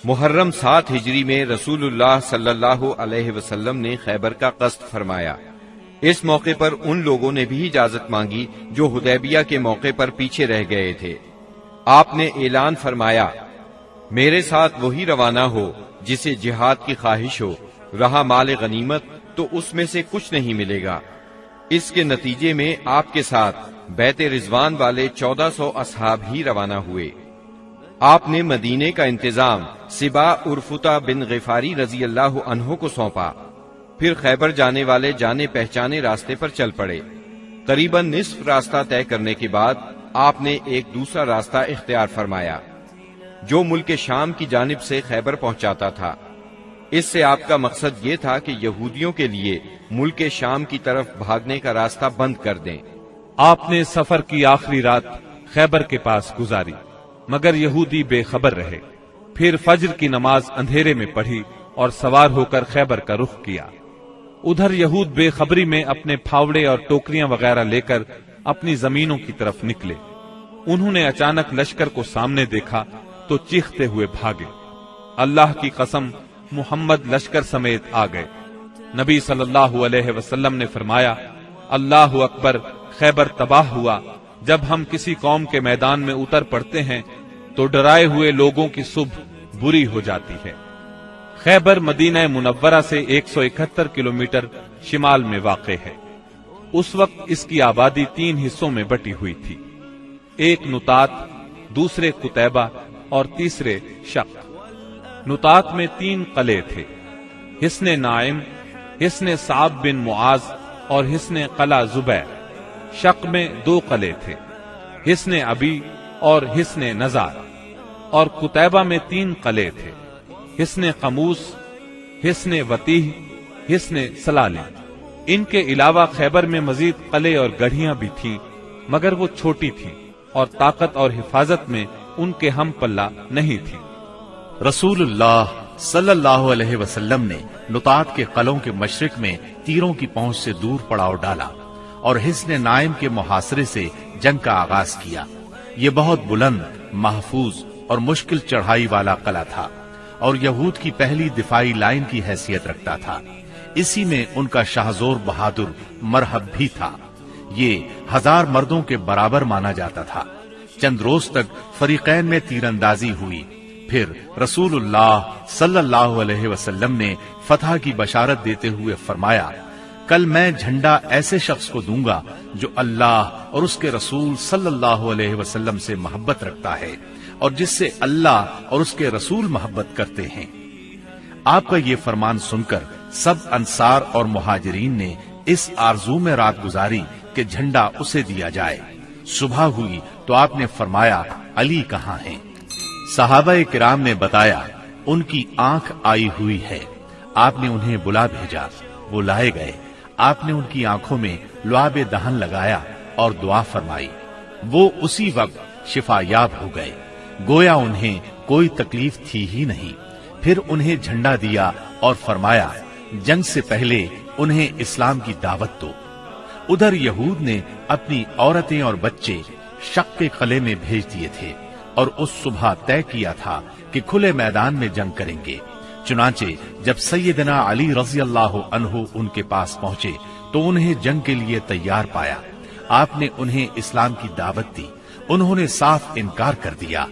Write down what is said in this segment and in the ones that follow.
محرم 7 ہجری میں رسول اللہ صلی اللہ علیہ وسلم نے خیبر کا قصد فرمایا۔ اس موقع پر ان لوگوں نے بھی اجازت مانگی جو حدیبیہ کے موقع پر پیچھے رہ گئے تھے۔ آپ نے اعلان فرمایا، میرے ساتھ وہی روانہ ہو جسے جہاد کی خواہش ہو، رہا مال غنیمت تو اس میں سے کچھ نہیں ملے گا۔ اس کے نتیجے میں آپ کے ساتھ بیت رضوان والے 1400 اصحاب ہی روانہ ہوئے۔ آپ نے مدینے کا انتظام سبا عرفتہ بن غفاری رضی اللہ عنہ کو سونپا، پھر خیبر جانے والے جانے پہچانے راستے پر چل پڑے۔ قریباً نصف راستہ طے کرنے کے بعد آپ نے ایک دوسرا راستہ اختیار فرمایا جو ملک شام کی جانب سے خیبر پہنچاتا تھا۔ اس سے آپ کا مقصد یہ تھا کہ یہودیوں کے لیے ملک شام کی طرف بھاگنے کا راستہ بند کر دیں۔ آپ نے سفر کی آخری رات خیبر کے پاس گزاری، مگر یہودی بے خبر رہے۔ پھر فجر کی نماز اندھیرے میں پڑھی اور سوار ہو کر خیبر کا رخ کیا۔ ادھر یہود بے خبری میں اپنے پھاوڑے اور ٹوکریاں وغیرہ لے کر اپنی زمینوں کی طرف نکلے۔ انہوں نے اچانک لشکر کو سامنے دیکھا تو چیختے ہوئے بھاگے۔ اللہ کی قسم، محمد لشکر سمیت آ گئے۔ نبی صلی اللہ علیہ وسلم نے فرمایا، اللہ اکبر، خیبر تباہ ہوا۔ جب ہم کسی قوم کے میدان میں اتر پڑتے ہیں تو ڈرائے ہوئے لوگوں کی صبح بری ہو جاتی ہے۔ خیبر مدینہ منورہ سے 171 کلومیٹر شمال میں واقع ہے۔ اس وقت اس کی آبادی 3 حصوں میں بٹی ہوئی تھی، ایک نطات، دوسرے قتیبہ اور تیسرے شق۔ نطات میں 3 قلعے تھے، حصن نائم، حصن صعب بن معاذ اور حصن قلعہ زبیر۔ شق میں 2 قلعے تھے، حصن ابی اور حصن نزار، اور قتیبہ میں 3 قلعے تھے، حصن قموس، حصن وتیح، حصن سلالم۔ ان کے علاوہ خیبر میں مزید قلعے اور گڑھیاں بھی تھیں، مگر وہ چھوٹی تھیں اور طاقت اور حفاظت میں ان کے ہم پلہ نہیں تھی۔ رسول اللہ صلی اللہ علیہ وسلم نے نطات کے قلعوں کے مشرق میں تیروں کی پہنچ سے دور پڑاؤ ڈالا اور حصن نائم کے محاصرے سے جنگ کا آغاز کیا۔ یہ بہت بلند، محفوظ اور مشکل چڑھائی والا قلعہ تھا اور یہود کی پہلی دفاعی لائن کی حیثیت رکھتا تھا۔ اسی میں ان کا شاہزور بہادر مرحب بھی تھا۔ یہ 1000 مردوں کے برابر مانا جاتا تھا۔ چند روز تک فریقین میں تیر اندازی ہوئی، پھر رسول اللہ صلی اللہ علیہ وسلم نے فتح کی بشارت دیتے ہوئے فرمایا، کل میں جھنڈا ایسے شخص کو دوں گا جو اللہ اور اس کے رسول صلی اللہ علیہ وسلم سے محبت رکھتا ہے اور جس سے اللہ اور اس کے رسول محبت کرتے ہیں۔ آپ کا یہ فرمان سن کر سب انصار اور مہاجرین نے اس آرزو میں رات گزاری کہ جھنڈا اسے دیا جائے۔ صبح ہوئی تو آپ نے فرمایا، علی کہاں ہیں؟ صحابہ کرام نے بتایا، ان کی آنکھ آئی ہوئی ہے۔ آپ نے انہیں بلا بھیجا، وہ لائے گئے۔ آپ نے ان کی آنکھوں میں لعاب دہن لگایا اور دعا فرمائی۔ وہ اسی وقت شفا یاب ہو گئے، گویا انہیں کوئی تکلیف تھی ہی نہیں۔ پھر انہیں جھنڈا دیا اور فرمایا، جنگ سے پہلے انہیں اسلام کی دعوت دو۔ ادھر یہود نے اپنی عورتیں اور بچے شق کے قلعے میں بھیج دیے تھے اور اس صبح طے کیا تھا کہ کھلے میدان میں جنگ کریں گے۔ چنانچہ جب سیدنا علی رضی اللہ عنہ ان کے پاس پہنچے تو انہیں جنگ کے لیے تیار پایا۔ آپ نے انہیں اسلام کی دعوت دی، انہوں نے صاف انکار کر دیا۔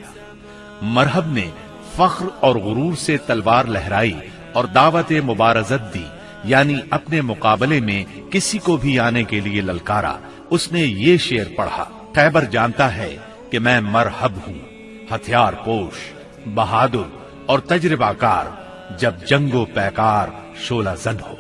مرحب نے فخر اور غرور سے تلوار لہرائی اور دعوت مبارزت دی، یعنی اپنے مقابلے میں کسی کو بھی آنے کے لیے للکارا۔ اس نے یہ شعر پڑھا، خیبر جانتا ہے کہ میں مرحب ہوں، ہتھیار پوش، بہادر اور تجربہ کار، جب جنگ و پیکار شعلہ زن ہو۔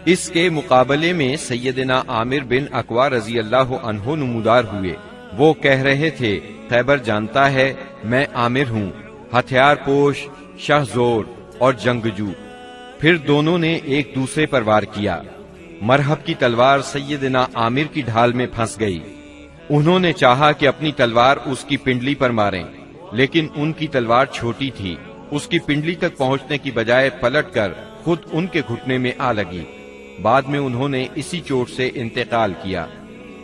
اس کے مقابلے میں سیدنا عامر بن اقوا رضی اللہ عنہ نمودار ہوئے۔ وہ کہہ رہے تھے، خیبر جانتا ہے میں عامر ہوں، ہتھیار پوش، شہزور اور جنگجو۔ پھر دونوں نے ایک دوسرے پر وار کیا۔ مرحب کی تلوار سیدنا عامر کی ڈھال میں پھنس گئی۔ انہوں نے چاہا کہ اپنی تلوار اس کی پنڈلی پر ماریں، لیکن ان کی تلوار چھوٹی تھی، اس کی پنڈلی تک پہنچنے کی بجائے پلٹ کر خود ان کے گھٹنے میں آ لگی۔ بعد میں انہوں نے اسی چوٹ سے انتقال کیا۔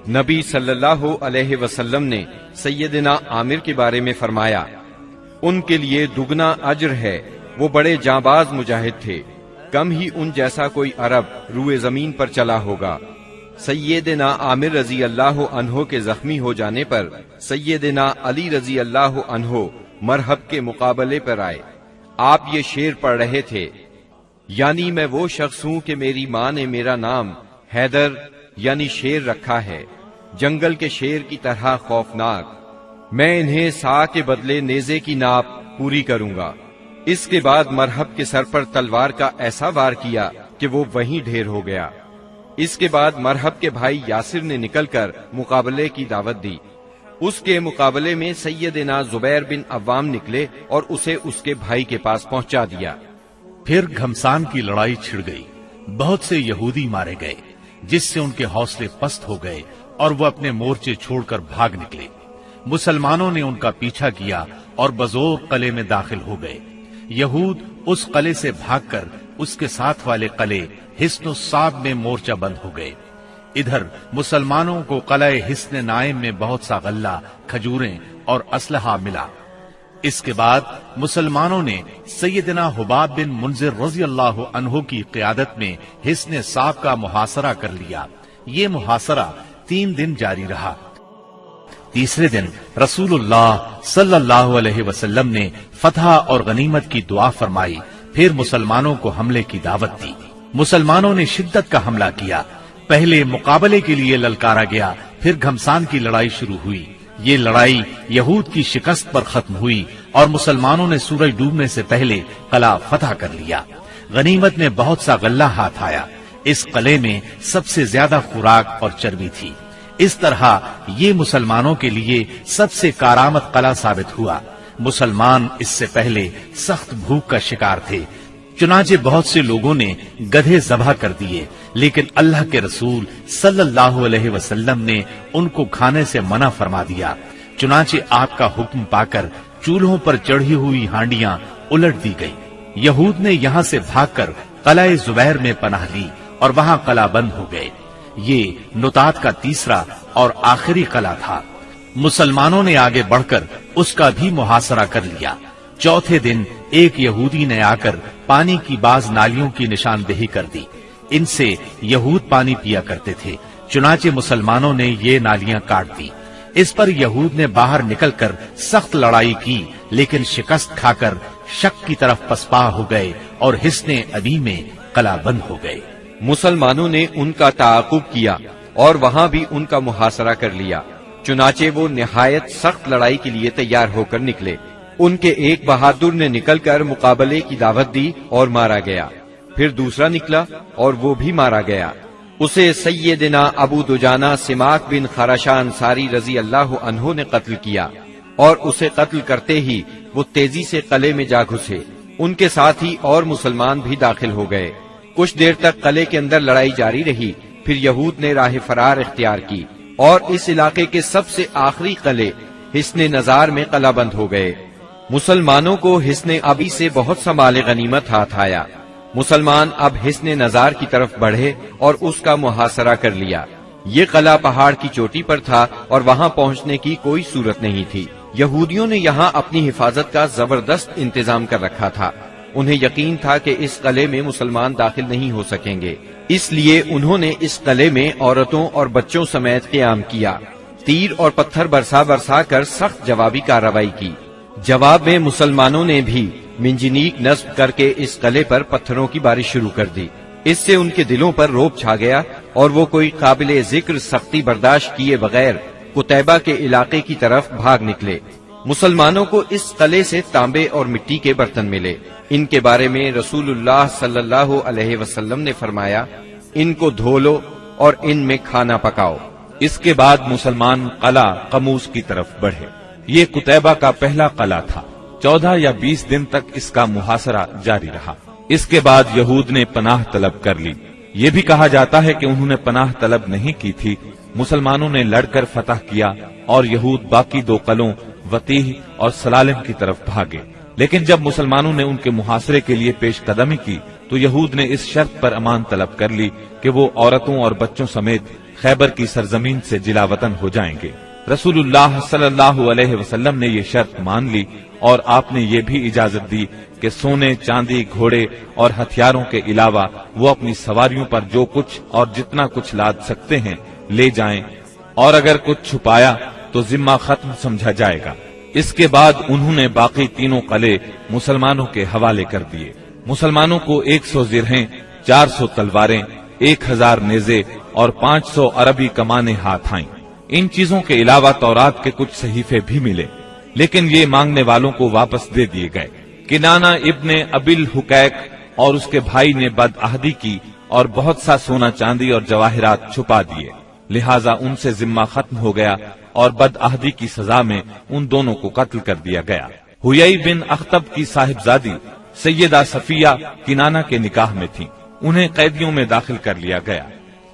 نبی صلی اللہ علیہ وسلم نے سیدنا عامر کے بارے میں فرمایا، ان کے لیے دگنا اجر ہے، وہ بڑے جانباز مجاہد تھے، کم ہی ان جیسا کوئی عرب روئے زمین پر چلا ہوگا۔ سیدنا عامر رضی اللہ عنہ کے زخمی ہو جانے پر سیدنا علی رضی اللہ عنہ مرحب کے مقابلے پر آئے۔ آپ یہ شعر پڑھ رہے تھے، یعنی میں وہ شخص ہوں کہ میری ماں نے میرا نام حیدر یعنی شیر رکھا ہے، جنگل کے شیر کی طرح خوفناک، میں انہیں سا کے بدلے نیزے کی ناپ پوری کروں گا۔ اس کے بعد مرحب کے سر پر تلوار کا ایسا وار کیا کہ وہ وہیں ڈھیر ہو گیا۔ اس کے بعد مرحب کے بھائی یاسر نے نکل کر مقابلے کی دعوت دی۔ اس کے مقابلے میں سیدنا زبیر بن عوام نکلے اور اسے اس کے بھائی کے پاس پہنچا دیا۔ پھر گھمسان کی لڑائی چھڑ گئی، بہت سے یہودی مارے گئے، جس سے ان کے حوصلے پست ہو گئے اور وہ اپنے مورچے چھوڑ کر بھاگ نکلے۔ مسلمانوں نے ان کا پیچھا کیا اور بزور قلعے میں داخل ہو گئے۔ یہود اس قلعے سے بھاگ کر اس کے ساتھ والے قلعے حصن الصعب میں مورچہ بند ہو گئے۔ ادھر مسلمانوں کو قلعہ حصن نائم میں بہت سا غلہ، کھجوریں اور اسلحہ ملا۔ اس کے بعد مسلمانوں نے سیدنا حباب بن منذر رضی اللہ عنہ کی قیادت میں حصن صعب کا محاصرہ کر لیا۔ یہ محاصرہ 3 دن جاری رہا۔ تیسرے دن رسول اللہ صلی اللہ علیہ وسلم نے فتح اور غنیمت کی دعا فرمائی، پھر مسلمانوں کو حملے کی دعوت دی۔ مسلمانوں نے شدت کا حملہ کیا۔ پہلے مقابلے کے لیے للکارا گیا، پھر گھمسان کی لڑائی شروع ہوئی۔ یہ لڑائی یہود کی شکست پر ختم ہوئی اور مسلمانوں نے سورج ڈوبنے سے پہلے قلعہ فتح کر لیا۔ غنیمت میں بہت سا غلہ ہاتھ آیا۔ اس قلعے میں سب سے زیادہ خوراک اور چربی تھی۔ اس طرح یہ مسلمانوں کے لیے سب سے کارآمد قلعہ ثابت ہوا۔ مسلمان اس سے پہلے سخت بھوک کا شکار تھے، چنانچہ بہت سے لوگوں نے گدھے ذبح کر دیے، لیکن اللہ کے رسول صلی اللہ علیہ وسلم نے ان کو کھانے سے منع فرما دیا۔ چنانچہ آپ کا حکم پا کر چولہوں پر چڑھی ہوئی ہانڈیاں الٹ دی گئی۔ یہود نے یہاں سے بھاگ کر قلعہ زبیر میں پناہ لی اور وہاں قلعہ بند ہو گئے۔ یہ نطات کا تیسرا اور آخری قلعہ تھا۔ مسلمانوں نے آگے بڑھ کر اس کا بھی محاصرہ کر لیا۔ چوتھے دن ایک یہودی نے آ کر پانی کی بعض نالیوں کی نشاندہی کر دی۔ ان سے یہود پانی پیا کرتے تھے، چنانچہ مسلمانوں نے یہ نالیاں کاٹ دی۔ اس پر یہود نے باہر نکل کر سخت لڑائی کی، لیکن شکست کھا کر شک کی طرف پسپا ہو گئے اور حصن ابی میں قلعہ بند ہو گئے۔ مسلمانوں نے ان کا تعاقب کیا اور وہاں بھی ان کا محاصرہ کر لیا، چنانچہ وہ نہایت سخت لڑائی کے لیے تیار ہو کر نکلے۔ ان کے ایک بہادر نے نکل کر مقابلے کی دعوت دی اور مارا گیا، پھر دوسرا نکلا اور وہ بھی مارا گیا۔ اسے سیدنا ابو دجانہ سماک بن خراشہ انصاری رضی اللہ عنہ نے قتل کیا، اور اسے قتل کرتے ہی وہ تیزی سے قلعے میں جا گھسے۔ ان کے ساتھ ہی اور مسلمان بھی داخل ہو گئے۔ کچھ دیر تک قلعے کے اندر لڑائی جاری رہی، پھر یہود نے راہ فرار اختیار کی اور اس علاقے کے سب سے آخری قلعے حصن نزار میں قلعہ بند ہو گئے۔ مسلمانوں کو حصن ابی سے بہت سا مال غنیمت ہاتھ آیا۔ مسلمان اب حصن نزار کی طرف بڑھے اور اس کا محاصرہ کر لیا۔ یہ قلعہ پہاڑ کی چوٹی پر تھا اور وہاں پہنچنے کی کوئی صورت نہیں تھی۔ یہودیوں نے یہاں اپنی حفاظت کا زبردست انتظام کر رکھا تھا۔ انہیں یقین تھا کہ اس قلعے میں مسلمان داخل نہیں ہو سکیں گے، اس لیے انہوں نے اس قلعے میں عورتوں اور بچوں سمیت قیام کیا۔ تیر اور پتھر برسا کر سخت جوابی کارروائی کی۔ جواب میں مسلمانوں نے بھی منجنیق نصب کر کے اس قلعے پر پتھروں کی بارش شروع کر دی۔ اس سے ان کے دلوں پر رعب چھا گیا اور وہ کوئی قابل ذکر سختی برداشت کیے بغیر قتیبہ کے علاقے کی طرف بھاگ نکلے۔ مسلمانوں کو اس قلعے سے تانبے اور مٹی کے برتن ملے۔ ان کے بارے میں رسول اللہ صلی اللہ علیہ وسلم نے فرمایا، ان کو دھو لو اور ان میں کھانا پکاؤ۔ اس کے بعد مسلمان قلعہ قموس کی طرف بڑھے۔ یہ قتیبہ کا پہلا قلعہ تھا۔ 14 یا 20 دن تک اس کا محاصرہ جاری رہا۔ اس کے بعد یہود نے پناہ طلب کر لی۔ یہ بھی کہا جاتا ہے کہ انہوں نے پناہ طلب نہیں کی تھی، مسلمانوں نے لڑ کر فتح کیا اور یہود باقی 2 قلعوں وطیح اور سلالم کی طرف بھاگے۔ لیکن جب مسلمانوں نے ان کے محاصرے کے لیے پیش قدمی کی تو یہود نے اس شرط پر امان طلب کر لی کہ وہ عورتوں اور بچوں سمیت خیبر کی سرزمین سے جلا وطن ہو جائیں گے۔ رسول اللہ صلی اللہ علیہ وسلم نے یہ شرط مان لی اور آپ نے یہ بھی اجازت دی کہ سونے، چاندی، گھوڑے اور ہتھیاروں کے علاوہ وہ اپنی سواریوں پر جو کچھ اور جتنا کچھ لاد سکتے ہیں لے جائیں، اور اگر کچھ چھپایا تو ذمہ ختم سمجھا جائے گا۔ اس کے بعد انہوں نے باقی تینوں قلعے مسلمانوں کے حوالے کر دیے۔ مسلمانوں کو 100 زرہیں، 400 تلواریں، 1000 نیزے اور 500 عربی کمانیں ہاتھ آئیں۔ ان چیزوں کے علاوہ تورات کے کچھ صحیفے بھی ملے، لیکن یہ مانگنے والوں کو واپس دے دیے گئے۔ کنانہ ابن ابی الحقیق اور اس کے بھائی نے بدعہدی کی اور بہت سا سونا چاندی اور جواہرات چھپا دیے، لہذا ان سے ذمہ ختم ہو گیا اور بدعہدی کی سزا میں ان دونوں کو قتل کر دیا گیا۔ حیی بن اخطب کی صاحبزادی سیدہ صفیہ کنانہ کے نکاح میں تھی، انہیں قیدیوں میں داخل کر لیا گیا۔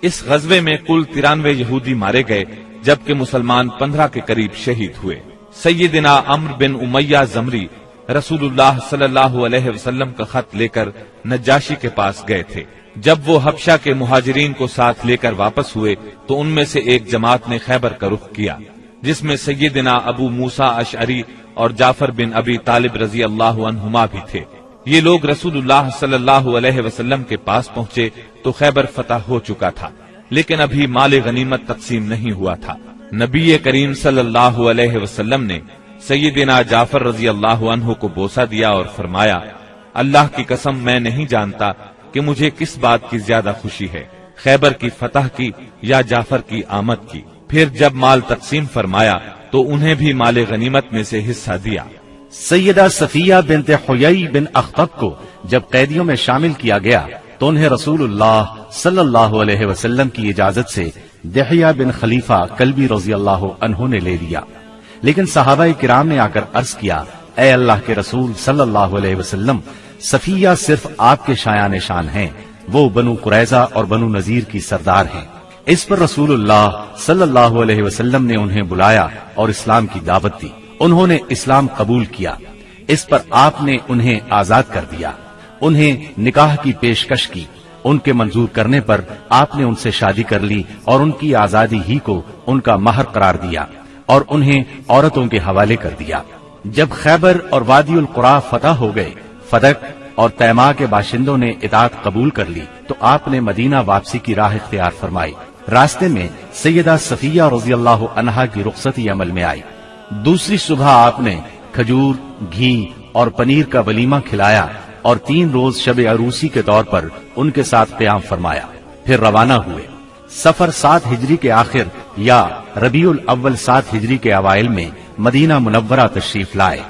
اس غزوے میں کل 93 یہودی مارے گئے، جبکہ مسلمان 15 کے قریب شہید ہوئے۔ سیدنا عمرو بن امیہ زمری رسول اللہ صلی اللہ علیہ وسلم کا خط لے کر نجاشی کے پاس گئے تھے۔ جب وہ حبشہ کے مہاجرین کو ساتھ لے کر واپس ہوئے تو ان میں سے ایک جماعت نے خیبر کا رخ کیا، جس میں سیدنا ابو موسیٰ اشعری اور جعفر بن ابی طالب رضی اللہ عنہما بھی تھے۔ یہ لوگ رسول اللہ صلی اللہ علیہ وسلم کے پاس پہنچے تو خیبر فتح ہو چکا تھا، لیکن ابھی مال غنیمت تقسیم نہیں ہوا تھا۔ نبی کریم صلی اللہ علیہ وسلم نے سیدنا جعفر رضی اللہ عنہ کو بوسہ دیا اور فرمایا، اللہ کی قسم میں نہیں جانتا کہ مجھے کس بات کی زیادہ خوشی ہے، خیبر کی فتح کی یا جعفر کی آمد کی۔ پھر جب مال تقسیم فرمایا تو انہیں بھی مال غنیمت میں سے حصہ دیا۔ سیدہ صفیہ بنت حیی بن اخطب کو جب قیدیوں میں شامل کیا گیا تو انہیں رسول اللہ صلی اللہ علیہ وسلم کی اجازت سے دحیہ بن خلیفہ کلبی رضی اللہ عنہ نے لے لیا، لیکن صحابہ کرام نے آ کر عرض کیا، اے اللہ کے رسول صلی اللہ علیہ وسلم، صفیہ صرف آپ کے شایان شان ہیں، وہ بنو قریظہ اور بنو نذیر کی سردار ہیں۔ اس پر رسول اللہ صلی اللہ علیہ وسلم نے انہیں بلایا اور اسلام کی دعوت دی، انہوں نے اسلام قبول کیا۔ اس پر آپ نے انہیں آزاد کر دیا، انہیں نکاح کی پیشکش کی، ان کے منظور کرنے پر آپ نے ان سے شادی کر لی اور ان کی آزادی ہی کو ان کا مہر قرار دیا اور انہیں عورتوں کے حوالے کر دیا۔ جب خیبر اور وادی القرا فتح ہو گئے، فدق اور تیما کے باشندوں نے اطاعت قبول کر لی تو آپ نے مدینہ واپسی کی راہ اختیار فرمائی۔ راستے میں سیدہ صفیہ رضی اللہ عنہا کی رخصتی عمل میں آئی۔ دوسری صبح آپ نے کھجور، گھی اور پنیر کا ولیمہ کھلایا اور 3 روز شب عروسی کے طور پر ان کے ساتھ قیام فرمایا، پھر روانہ ہوئے۔ سفر 7 ہجری کے آخر یا ربیع الاول 7 ہجری کے اوائل میں مدینہ منورہ تشریف لائے۔